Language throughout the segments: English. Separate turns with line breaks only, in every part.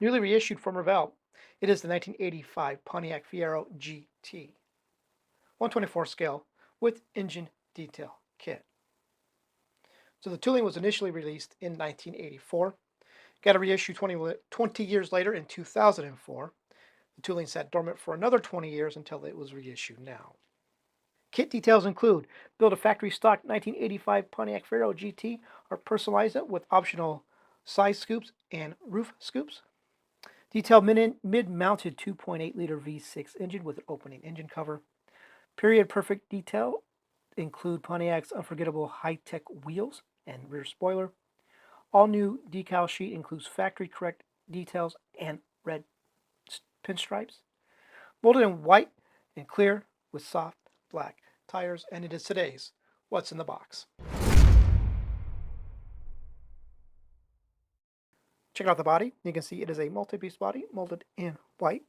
newly reissued from Revell. It is the 1985 Pontiac Fiero GT, 124 scale with engine detail kit. So the tooling was initially released in 1984, got a reissue 20 years later in 2004. The tooling sat dormant for another 20 years until it was reissued now. Kit details include build a factory stock 1985 Pontiac Fiero GT or personalize it with optional side scoops and roof scoops. Detailed mid-mounted 2.8-liter V6 engine with an opening engine cover. Period perfect detail include Pontiac's unforgettable high-tech wheels and rear spoiler. All new decal sheet includes factory correct details and red pinstripes. Molded in white and clear with soft black tires, and it is today's What's in the Box. Check out the body. You can see it is a multi-piece body molded in white.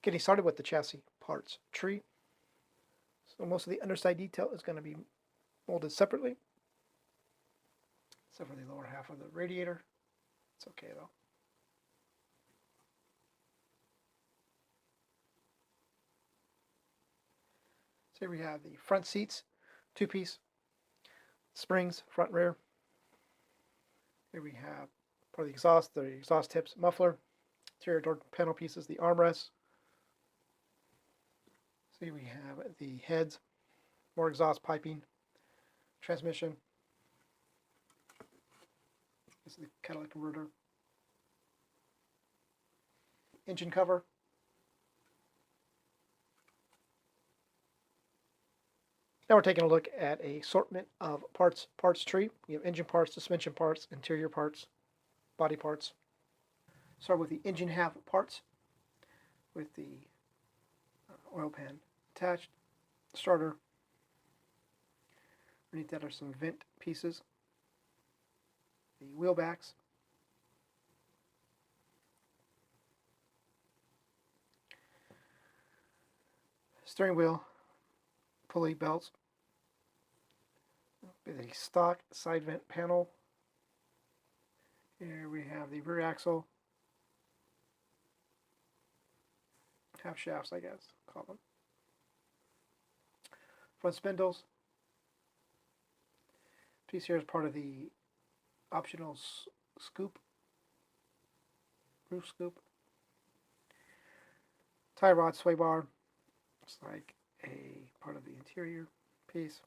Getting started with the chassis parts tree. So most of the underside detail is going to be molded separately, except for the lower half of the radiator. It's okay though. So here we have the front seats, two-piece, springs, front rear. Here we have part of the exhaust tips, muffler, interior door panel pieces, the armrests. See, we have the heads, more exhaust piping, transmission. This is the catalytic converter. Engine cover. Now we're taking a look at an assortment of parts tree. We have engine parts, suspension parts, interior parts, body parts. Start with the engine half parts with the oil pan attached, starter. Underneath that are some vent pieces, the wheel backs, steering wheel, pulley belts, the stock side vent panel. Here we have the rear axle, half shafts, I guess, call them. Front spindles. Piece here is part of the optional scoop, roof scoop. Tie rod sway bar. Looks like a part of the interior piece.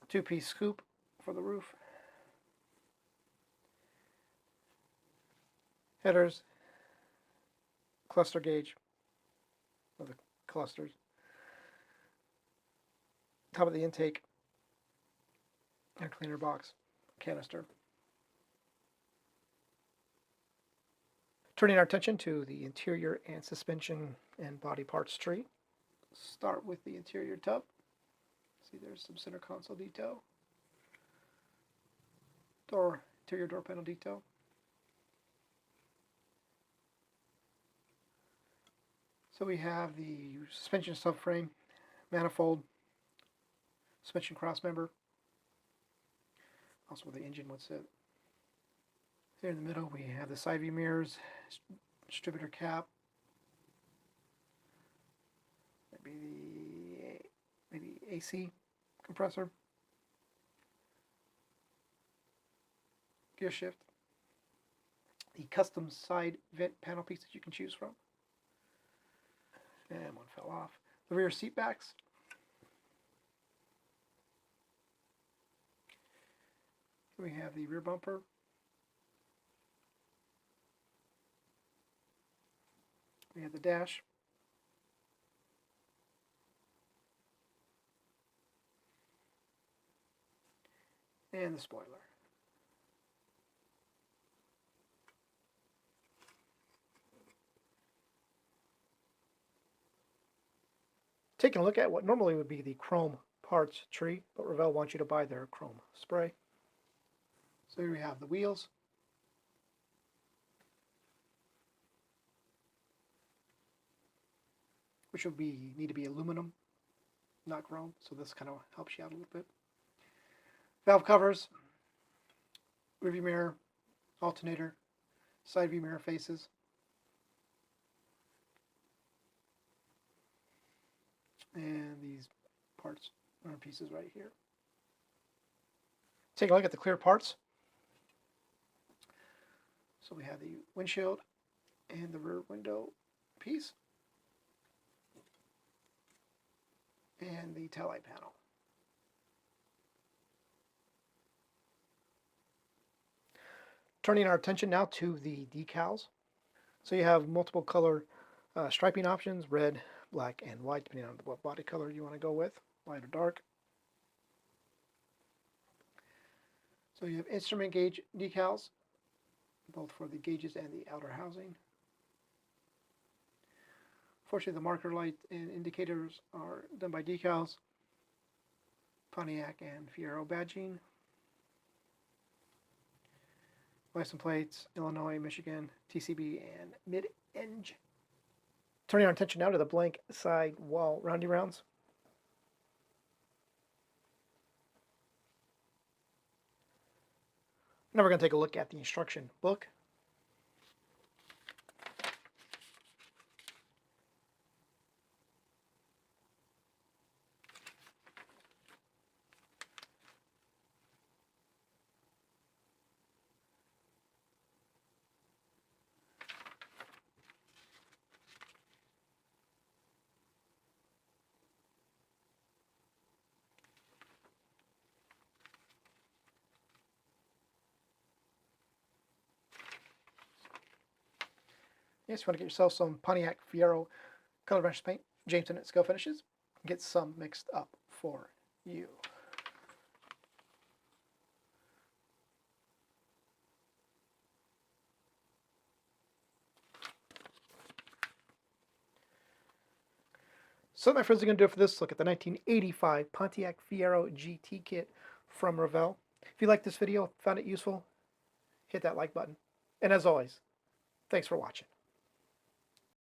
Two-piece scoop for the roof. Headers. Cluster gauge of the clusters. Top of the intake. Air cleaner box. Canister. Turning our attention to the interior and suspension and body parts tree. Start with the interior tub. See, there's some center console detail. Interior door panel detail. So we have the suspension subframe, manifold, suspension crossmember, also where the engine would sit. Here in the middle we have the side view mirrors, distributor cap, maybe AC compressor, gear shift, the custom side vent panel piece that you can choose from. And one fell off. The rear seat backs. We have the rear bumper. We have the dash. And the spoiler. Taking a look at what normally would be the chrome parts tree, but Revell wants you to buy their chrome spray. So here we have the wheels. Which would need to be aluminum, not chrome, so this kind of helps you out a little bit. Valve covers, rearview mirror, alternator, side view mirror faces, and these parts or pieces right here. Take a look at the clear parts. So we have the windshield and the rear window piece and the taillight panel. Turning our attention now to the decals. So you have multiple color striping options, red, black, and white, depending on what body color you want to go with, light or dark. So you have instrument gauge decals, both for the gauges and the outer housing. Fortunately, the marker light and indicators are done by Decals, Pontiac and Fiero badging. License plates, Illinois, Michigan, TCB, and mid-eng. Turning our attention now to the blank side wall roundy rounds. Now we're going to take a look at the instruction book. Yes, you want to get yourself some Pontiac Fiero color brush paint, Jameson at Scalefinishes. Get some mixed up for you. So my friends are going to do it for this look at the 1985 Pontiac Fiero GT kit from Revell. If you liked this video, found it useful, hit that like button. And as always, thanks for watching.